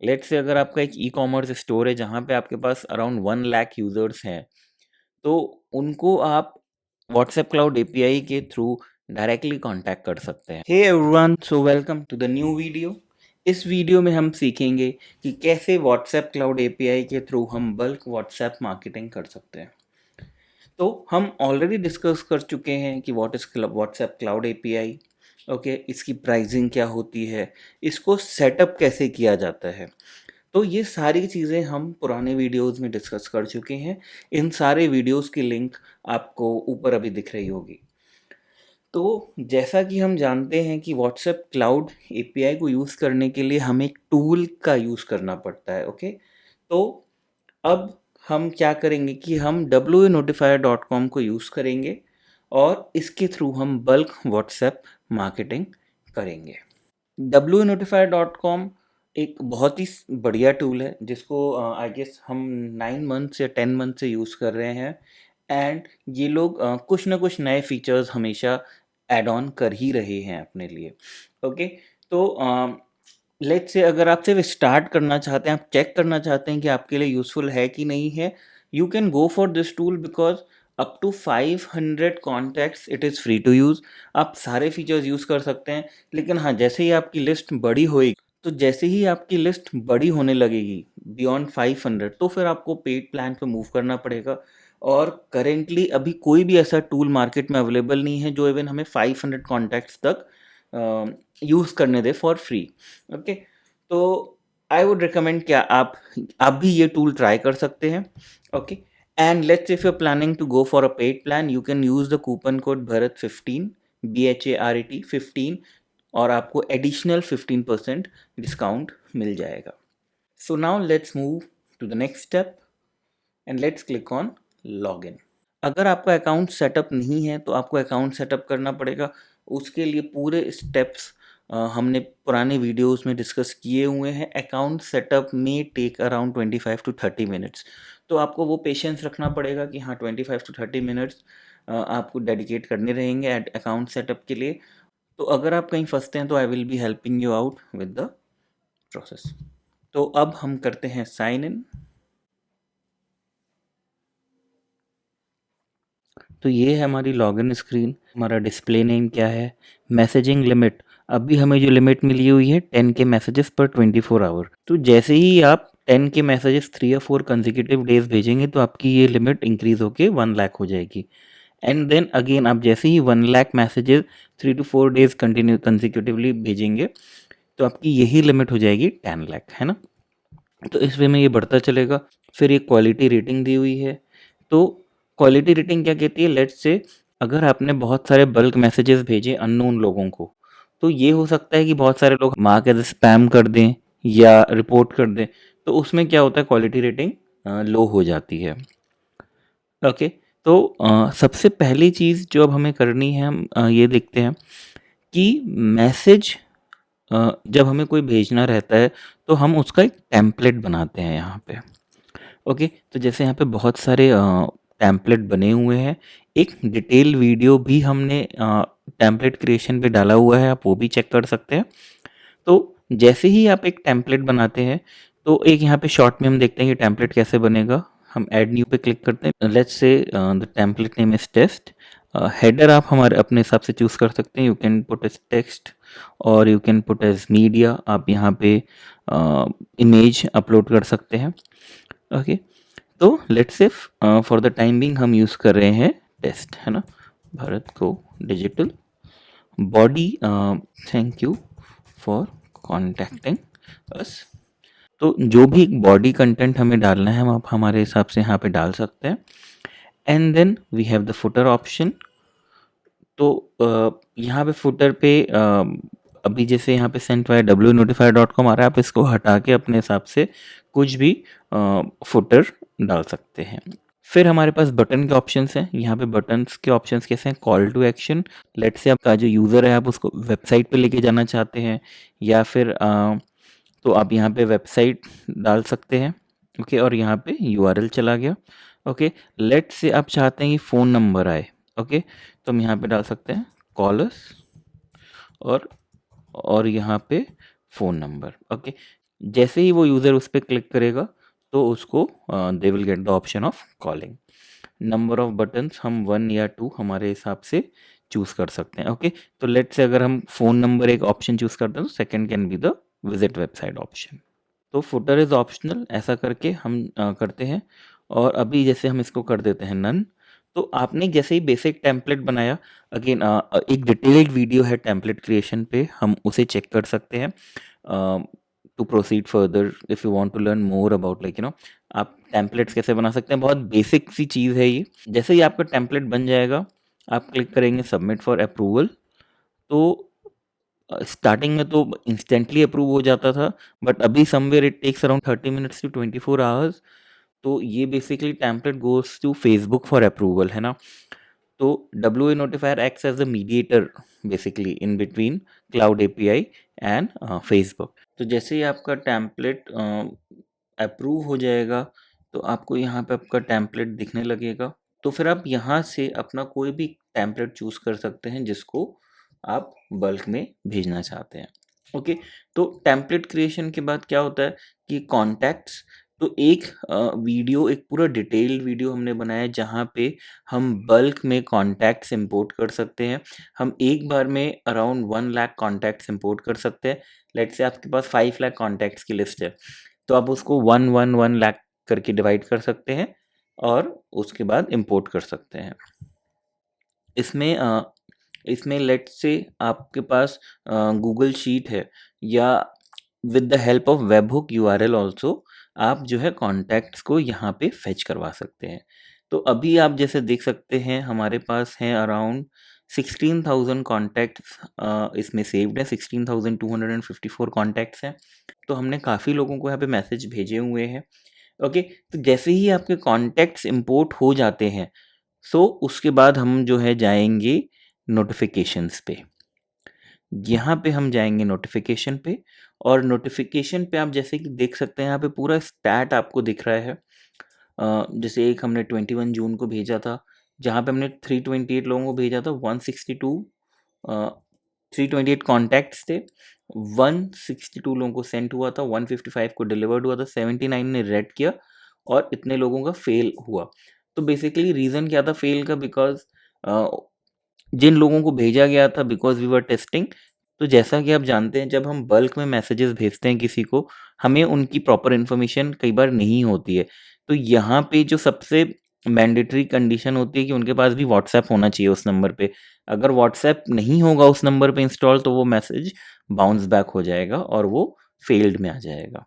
Let's say अगर आपका एक ई कॉमर्स स्टोर है जहाँ पे आपके पास अराउंड 1 लाख यूजर्स हैं, तो उनको आप व्हाट्सएप क्लाउड एपीआई के थ्रू डायरेक्टली कांटेक्ट कर सकते हैं। Hey everyone, so welcome to the new video. इस वीडियो में हम सीखेंगे कि कैसे व्हाट्सएप क्लाउड एपीआई के थ्रू हम बल्क व्हाट्सएप मार्केटिंग कर सकते हैं। तो हम ऑलरेडी डिस्कस कर चुके हैं कि what is WhatsApp cloud API, okay, इसकी प्राइसिंग क्या होती है, इसको सेटअप कैसे किया जाता है। तो ये सारी चीज़ें हम पुराने वीडियोस में डिस्कस कर चुके हैं। इन सारे वीडियोस की लिंक आपको ऊपर अभी दिख रही होगी। तो जैसा कि हम जानते हैं कि व्हाट्सएप क्लाउड एपीआई को यूज़ करने के लिए हमें एक टूल का यूज़ करना पड़ता है, ओके। तो अब हम क्या करेंगे कि हम wnotifier.com को यूज़ करेंगे और इसके थ्रू हम बल्क व्हाट्सएप मार्केटिंग करेंगे। wnotifier.com एक बहुत ही बढ़िया टूल है जिसको आई गेस हम 9 मंथ्स या 10 मंथ से यूज़ कर रहे हैं। एंड ये लोग कुछ ना कुछ नए फीचर्स हमेशा ऐड ऑन कर ही रहे हैं अपने लिए, ओके। तो लेट्स से अगर आप सिर्फ स्टार्ट करना चाहते हैं, आप चेक करना चाहते हैं कि आपके लिए यूज़फुल है कि नहीं है, you can go for this tool because up to 500 contacts it is free to use. आप सारे फीचर्स यूज़ कर सकते हैं। लेकिन हाँ, जैसे ही आपकी लिस्ट बड़ी होएगी, तो जैसे ही आपकी लिस्ट बड़ी होने लगेगी बियॉन्ड 500, तो फिर आपको पेड प्लान पे मूव करना पड़ेगा। और करेंटली अभी कोई भी ऐसा टूल मार्केट में अवेलेबल नहीं है जो इवन हमें 500 कॉन्टैक्ट्स तक यूज़ करने दे फॉर फ्री, ओके। तो आई वुड रिकमेंड क्या आप भी ये टूल ट्राई कर सकते हैं, okay. And let's if you are planning to go for a paid plan, you can use the coupon code भरत15 BHARET15 और आपको एडिशनल 15% डिस्काउंट मिल जाएगा। So now let's move to the next step and let's click on login. अगर आपका account setup नहीं है तो आपको अकाउंट सेटअप करना पड़ेगा। उसके लिए पूरे स्टेप्स हमने पुराने वीडियोस में डिस्कस किए हुए हैं। अकाउंट सेटअप में टेक अराउंड 25 to 30 मिनट्स। तो आपको वो पेशेंस रखना पड़ेगा कि हाँ 25 to 30 मिनट्स आपको डेडिकेट करने रहेंगे अकाउंट सेटअप के लिए। तो अगर आप कहीं फंसते हैं तो I will be helping you out with the process. तो अब हम करते हैं साइन इन। तो ये है हमारी लॉगिन स्क्रीन। हमारा डिस्प्ले नेम क्या है, मैसेजिंग लिमिट, अभी हमें जो लिमिट मिली हुई है 10 के मैसेजेस पर 24 आवर। तो जैसे ही आप 10 के मैसेजेस 3 या 4 कंसेक्यूटिव डेज भेजेंगे तो आपकी ये लिमिट इंक्रीज होके 1 लाख हो जाएगी। एंड देन अगेन आप जैसे ही 1 lakh messages 3 to 4 days continue consecutively भेजेंगे तो आपकी यही लिमिट हो जाएगी 10 लाख, है ना। तो इस वे में ये बढ़ता चलेगा। फिर ये क्वालिटी रेटिंग दी हुई है। तो क्वालिटी रेटिंग क्या कहती है, लेट्स से अगर आपने बहुत सारे बल्क मैसेजेस भेजे अननोन लोगों को, तो ये हो सकता है कि बहुत सारे लोग मार्क एज स्पैम कर दें या रिपोर्ट कर दें। तो उसमें क्या होता है, क्वालिटी रेटिंग लो हो जाती है, ओके। तो सबसे पहली चीज़ जो अब हमें करनी है, हम ये देखते हैं कि मैसेज जब हमें कोई भेजना रहता है तो हम उसका एक टेम्पलेट बनाते हैं यहाँ पे, ओके। तो जैसे यहाँ पे बहुत सारे टेम्पलेट बने हुए हैं। एक डिटेल वीडियो भी हमने टेम्पलेट क्रिएशन पे डाला हुआ है, आप वो भी चेक कर सकते हैं। तो जैसे ही आप एक टेम्पलेट बनाते हैं तो एक यहाँ पे शॉर्ट में हम देखते हैं कि टेम्पलेट कैसे बनेगा। हम ऐड न्यू पे क्लिक करते हैं। Let's say the template name is test. Header आप हमारे अपने हिसाब से चूज़ कर सकते हैं। You can put as text और you can put as media. आप यहाँ पे इमेज अपलोड कर सकते हैं, ओके। तो let's say for the time being हम यूज़ कर रहे हैं टेस्ट, है ना। भारत को digital body, thank you for contacting us. तो जो भी बॉडी कंटेंट हमें डालना है हम आप हमारे हिसाब से यहाँ पे डाल सकते हैं। And then we have the footer option. तो यहाँ पे फुटर पे अभी जैसे यहाँ पे सेंट वाया wnotifier.com आ रहा है, आप इसको हटा के अपने हिसाब से कुछ भी फुटर डाल सकते हैं। फिर हमारे पास बटन के ऑप्शंस हैं। यहाँ पे बटन्स के ऑप्शंस कैसे हैं, कॉल टू एक्शन। लेट से आपका जो यूज़र है आप उसको वेबसाइट पे लेके जाना चाहते हैं या फिर तो आप यहाँ पे वेबसाइट डाल सकते हैं, ओके। और यहाँ पे यूआरएल चला गया, ओके। लेट से आप चाहते हैं कि फ़ोन नंबर आए, ओके। तो हम यहाँ पे डाल सकते हैं कॉलर्स और यहाँ पे फ़ोन नंबर, ओके। जैसे ही वो यूज़र उस पे क्लिक करेगा तो उसको they will get the option of calling. Number of buttons हम 1 या 2 हमारे हिसाब से चूज़ कर सकते हैं। ओके, तो लेट्स से अगर हम फ़ोन नंबर एक ऑप्शन चूज़ करते हैं तो second can be the visit website option. तो फुटर इज़ ऑप्शनल, ऐसा करके हम करते हैं। और अभी जैसे हम इसको कर देते हैं नन। तो आपने जैसे ही बेसिक टेम्पलेट बनाया, अगेन एक डिटेल्ड वीडियो है टेम्पलेट क्रिएशन पे, हम उसे चेक कर सकते हैं to proceed further if you want to learn more about like आप टेम्पलेट्स कैसे बना सकते हैं। बहुत बेसिक सी चीज़ है ये। जैसे ही आपका टेम्पलेट बन जाएगा, आप क्लिक करेंगे सबमिट फॉर अप्रूवल। तो स्टार्टिंग में तो इंस्टेंटली अप्रूव हो जाता था, बट अभी somewhere it takes around 30 minutes to 24 hours. तो ये basically template goes to Facebook for approval, है ना। तो W A notifier acts as the mediator basically in between cloud API and Facebook. तो जैसे ही आपका टेम्पलेट अप्रूव हो जाएगा, तो आपको यहाँ पे आपका टेम्पलेट दिखने लगेगा। तो फिर आप यहाँ से अपना कोई भी टेम्पलेट चूज़ कर सकते हैं जिसको आप बल्क में भेजना चाहते हैं। ओके, तो टेम्पलेट क्रिएशन के बाद क्या होता है कि कॉन्टैक्ट्स। तो एक वीडियो, एक पूरा डिटेल्ड वीडियो हमने बनाया है जहाँ पे हम बल्क में कॉन्टैक्ट्स इंपोर्ट कर सकते हैं। हम एक बार में अराउंड 1 लाख कॉन्टैक्ट्स इंपोर्ट कर सकते हैं। लेट्स से आपके पास 5 लाख कॉन्टैक्ट्स की लिस्ट है, तो आप उसको 1 लाख करके डिवाइड कर सकते हैं और उसके बाद इंपोर्ट कर सकते हैं। इसमें इसमें लेट्स से आपके पास गूगल शीट है, या with the help of webhook URL also आप जो है कॉन्टैक्ट्स को यहाँ पे फेच करवा सकते हैं। तो अभी आप जैसे देख सकते हैं हमारे पास हैं अराउंड 16,000 कॉन्टैक्ट्स इसमें सेव्ड है, 16,254 कॉन्टैक्ट्स हैं। तो हमने काफ़ी लोगों को यहाँ पे मैसेज भेजे हुए हैं। ओके, तो जैसे ही आपके कॉन्टैक्ट्स इंपोर्ट हो जाते हैं, सो उसके बाद हम जो है जाएंगे नोटिफिकेशंस पे। यहाँ पे हम जाएंगे नोटिफिकेशन पे, और नोटिफिकेशन पे आप जैसे कि देख सकते हैं यहाँ पे पूरा स्टैट आपको दिख रहा है। जैसे एक हमने 21 जून को भेजा था, जहाँ पे हमने 328 लोगों को भेजा था। 162 328 कॉन्टैक्ट्स थे, 162 लोगों को सेंड हुआ था, 155 को डिलीवर्ड हुआ था, 79 ने रेड किया और इतने लोगों का फेल हुआ। तो बेसिकली रीज़न क्या था फेल का? बिकॉज जिन लोगों को भेजा गया था, बिकॉज वी वर टेस्टिंग। तो जैसा कि आप जानते हैं जब हम बल्क में मैसेजेस भेजते हैं किसी को, हमें उनकी प्रॉपर इन्फॉर्मेशन कई बार नहीं होती है। तो यहाँ पे जो सबसे मैंडेटरी कंडीशन होती है कि उनके पास भी व्हाट्सएप होना चाहिए उस नंबर पे। अगर व्हाट्सएप नहीं होगा उस नंबर पे इंस्टॉल, तो वो मैसेज बाउंस बैक हो जाएगा और वो फेल्ड में आ जाएगा।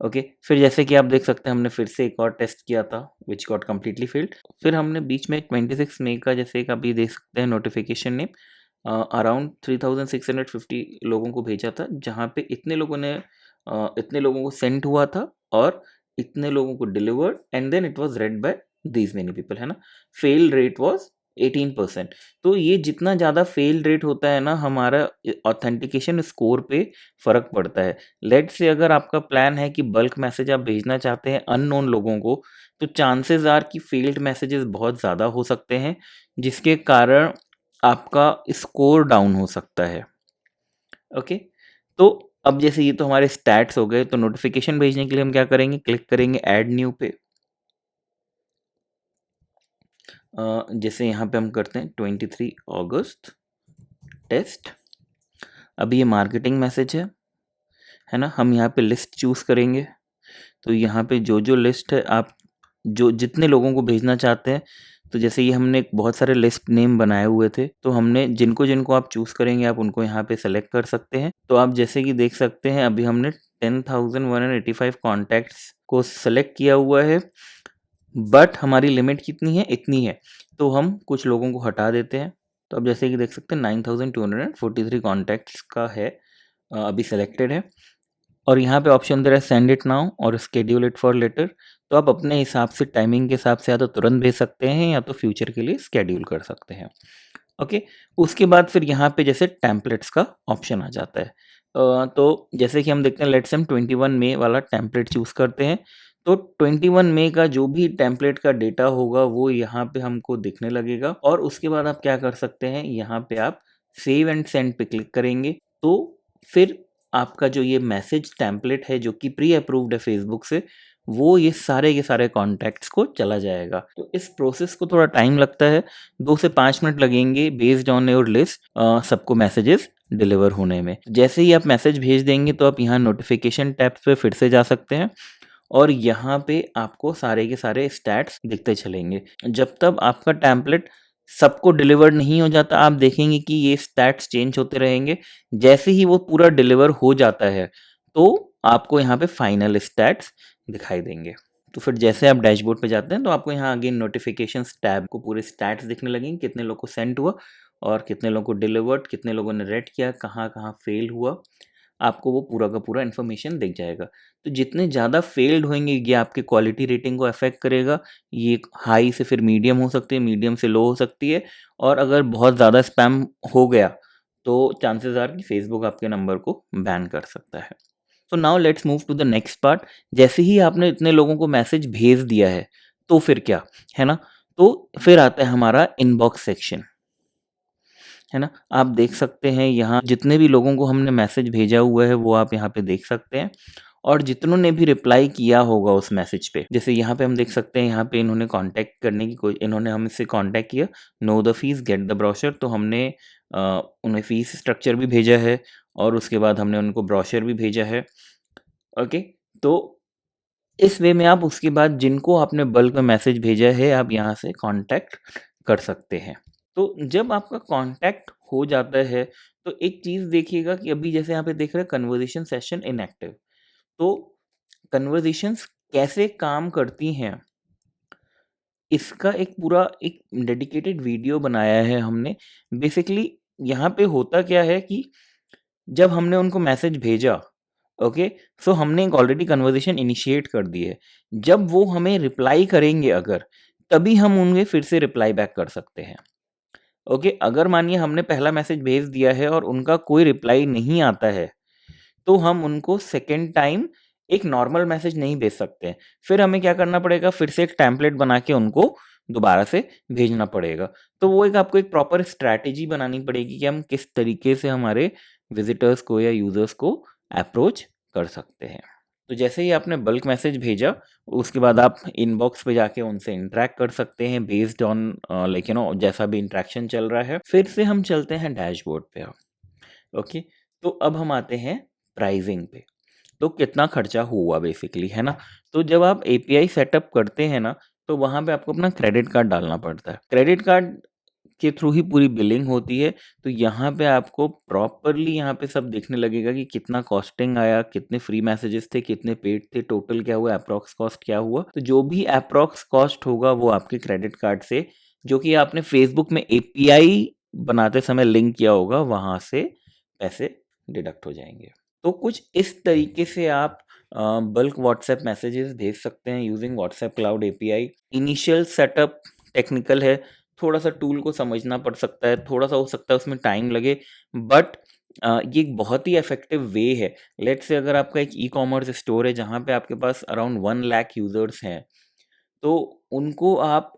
ओके, फिर जैसे कि आप देख सकते हैं हमने फिर से एक और टेस्ट किया था विच गॉट कम्प्लीटली फेल्ड। फिर हमने बीच में 26 मई का, जैसे कि अभी देख सकते हैं नोटिफिकेशन ने अराउंड 3650 लोगों को भेजा था, जहाँ पे इतने लोगों को सेंड हुआ था और इतने लोगों को delivered, and then it was read by these many people, है ना। Fail rate was 18%। तो ये जितना ज़्यादा फेल रेट होता है ना, हमारा ऑथेंटिकेशन स्कोर पे फ़र्क पड़ता है। लेट्स से अगर आपका प्लान है कि बल्क मैसेज आप भेजना चाहते हैं अननोन लोगों को, तो चांसेस आर कि फेल्ड मैसेजेस बहुत ज़्यादा हो सकते हैं, जिसके कारण आपका स्कोर डाउन हो सकता है। ओके, तो अब जैसे ये तो हमारे स्टैट्स हो गए, तो नोटिफिकेशन भेजने के लिए हम क्या करेंगे? क्लिक करेंगे ऐड न्यू पे। जैसे यहाँ पे हम करते हैं 23 अगस्त टेस्ट। अभी ये मार्केटिंग मैसेज है ना। हम यहाँ पे लिस्ट चूज़ करेंगे। तो यहाँ पे जो लिस्ट है, आप जो जितने लोगों को भेजना चाहते हैं, तो जैसे ये हमने बहुत सारे लिस्ट नेम बनाए हुए थे, तो हमने जिनको जिनको आप चूज़ करेंगे आप उनको यहाँ पे सेलेक्ट कर सकते हैं। तो आप जैसे कि देख सकते हैं अभी हमने 10,185 कॉन्टैक्ट्स को सेलेक्ट किया हुआ है, बट हमारी लिमिट कितनी है? इतनी है। तो हम कुछ लोगों को हटा देते हैं। तो अब जैसे कि देख सकते हैं 9,243 कॉन्टैक्ट्स का है, अभी सेलेक्टेड है। और यहाँ पे ऑप्शन दे रहा है सेंड इट नाउ और स्केड्यूल इट फॉर लेटर। तो आप अपने हिसाब से, टाइमिंग के हिसाब से या तो तुरंत भेज सकते हैं या तो फ्यूचर के लिए स्केड्यूल कर सकते हैं। ओके, उसके बाद फिर यहाँ पे जैसे टेम्पलेट्स का ऑप्शन आ जाता है। तो जैसे कि हम देखते हैं, लेट्स हम 21 मई वाला टेम्पलेट चूज़ करते हैं। तो 21 मई का जो भी टेम्पलेट का डेटा होगा वो यहाँ पे हमको दिखने लगेगा, और उसके बाद आप क्या कर सकते हैं, यहाँ पे आप सेव एंड सेंड पे क्लिक करेंगे। तो फिर आपका जो ये मैसेज टेम्पलेट है जो कि प्री अप्रूव्ड है फेसबुक से, वो ये सारे के सारे कॉन्टैक्ट्स को चला जाएगा। तो इस प्रोसेस को थोड़ा टाइम लगता है, 2 से 5 मिनट लगेंगे बेस्ड ऑन योर लिस्ट सबको मैसेजेस डिलीवर होने में। जैसे ही आप मैसेज भेज देंगे तो आप यहाँ नोटिफिकेशन टैब्स पे फिर से जा सकते हैं और यहाँ पे आपको सारे के सारे स्टैट्स दिखते चलेंगे। जब तक आपका टेम्पलेट सबको डिलीवर नहीं हो जाता, आप देखेंगे कि ये स्टैट्स चेंज होते रहेंगे। जैसे ही वो पूरा डिलीवर हो जाता है तो आपको यहाँ पे फाइनल स्टैट्स दिखाई देंगे। तो फिर जैसे आप डैशबोर्ड पे जाते हैं तो आपको यहाँ अगेन नोटिफिकेशंस टैब को पूरे स्टैट्स दिखने लगेंगे, कितने लोग को सेंड हुआ और कितने लोगों को डिलीवर्ड, कितने लोगों ने रेड किया, कहाँ कहाँ फेल हुआ, आपको वो पूरा का पूरा इन्फॉर्मेशन दिख जाएगा। तो जितने ज़्यादा फेल्ड होंगे ये आपकी क्वालिटी रेटिंग को अफेक्ट करेगा। ये हाई से फिर मीडियम हो सकती है, मीडियम से लो हो सकती है, और अगर बहुत ज़्यादा स्पैम हो गया तो चांसेस आर कि फेसबुक आपके नंबर को बैन कर सकता है। तो now let's move to the next part. जैसे ही आपने इतने लोगों को मैसेज भेज दिया है तो फिर क्या है ना, तो फिर आता है हमारा इनबॉक्स सेक्शन, है ना। आप देख सकते हैं यहाँ जितने भी लोगों को हमने मैसेज भेजा हुआ है वो आप यहाँ पे देख सकते हैं, और जितनों ने भी रिप्लाई किया होगा उस मैसेज पे, जैसे यहाँ पे हम देख सकते हैं यहाँ पे इन्होंने कांटेक्ट करने की कोई, इन्होंने हमसे कांटेक्ट किया, know the fees get the brochure, तो हमने उन्हें फीस स्ट्रक्चर भी भेजा है और उसके बाद हमने उनको ब्रोशर भी भेजा है। ओके, तो इस वे में आप उसके बाद जिनको आपने बल्क में मैसेज भेजा है आप यहाँ से कांटेक्ट कर सकते हैं। तो जब आपका कांटेक्ट हो जाता है तो एक चीज़ देखिएगा कि अभी जैसे यहाँ पे देख रहे हैं कन्वर्सेशन सेशन इनएक्टिव, तो कन्वर्सेशंस कैसे काम करती हैं इसका एक पूरा एक डेडिकेटेड वीडियो बनाया है हमने। बेसिकली यहाँ पे होता क्या है कि जब हमने उनको मैसेज भेजा, ओके, सो हमने एक ऑलरेडी कन्वर्सेशन इनिशिएट कर दी है। जब वो हमें रिप्लाई करेंगे अगर, तभी हम उन्हें फिर से रिप्लाई बैक कर सकते हैं। ओके, अगर मानिए हमने पहला मैसेज भेज दिया है और उनका कोई रिप्लाई नहीं आता है तो हम उनको सेकेंड टाइम एक नॉर्मल मैसेज नहीं भेज सकते हैं। फिर हमें क्या करना पड़ेगा, फिर से एक टेम्पलेट बना के उनको दोबारा से भेजना पड़ेगा। तो वो एक आपको एक प्रॉपर स्ट्रैटेजी बनानी पड़ेगी कि हम किस तरीके से हमारे विजिटर्स को या यूजर्स को अप्रोच कर सकते हैं। तो जैसे ही आपने बल्क मैसेज भेजा उसके बाद आप इनबॉक्स पे जाके उनसे इंटरेक्ट कर सकते हैं based on like you know जैसा भी इंटरेक्शन चल रहा है। फिर से हम चलते हैं डैशबोर्ड पे। ओके, तो अब हम आते हैं प्राइसिंग पे। तो कितना खर्चा हुआ बेसिकली, है ना। तो जब आप एपीआई सेटअप करते हैं ना तो वहाँ पे आपको अपना क्रेडिट कार्ड डालना पड़ता है। क्रेडिट कार्ड के थ्रू ही पूरी बिलिंग होती है। तो यहाँ पे आपको प्रॉपरली यहाँ पे सब देखने लगेगा कि कितना कॉस्टिंग आया, कितने फ्री मैसेजेस थे, कितने पेड थे, टोटल क्या हुआ, अप्रॉक्स कॉस्ट क्या हुआ। तो जो भी अप्रॉक्स कॉस्ट होगा वो आपके क्रेडिट कार्ड से, जो कि आपने फेसबुक में एपीआई बनाते समय लिंक किया होगा, वहाँ से पैसे डिडक्ट हो जाएंगे। तो कुछ इस तरीके से आप बल्क व्हाट्सएप मैसेजेस भेज सकते हैं using WhatsApp cloud API. Initial setup technical है, थोड़ा सा टूल को समझना पड़ सकता है, थोड़ा सा हो सकता है उसमें टाइम लगे, बट ये एक बहुत ही इफेक्टिव वे है। लेट्स से अगर आपका एक ई कॉमर्स स्टोर है जहाँ पे आपके पास अराउंड 1 लाख यूजर्स हैं, तो उनको आप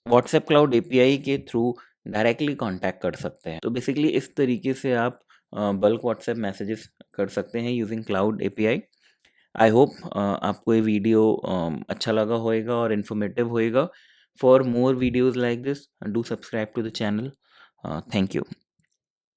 व्हाट्सएप क्लाउड एपीआई के थ्रू डायरेक्टली कांटेक्ट कर सकते हैं। तो बेसिकली इस तरीके से आप बल्क व्हाट्सएप मैसेजेस कर सकते हैं using cloud API. I hope आपको ये वीडियो अच्छा लगा होएगा और इन्फॉर्मेटिव होएगा। For more videos like this do subscribe to the channel. Thank you.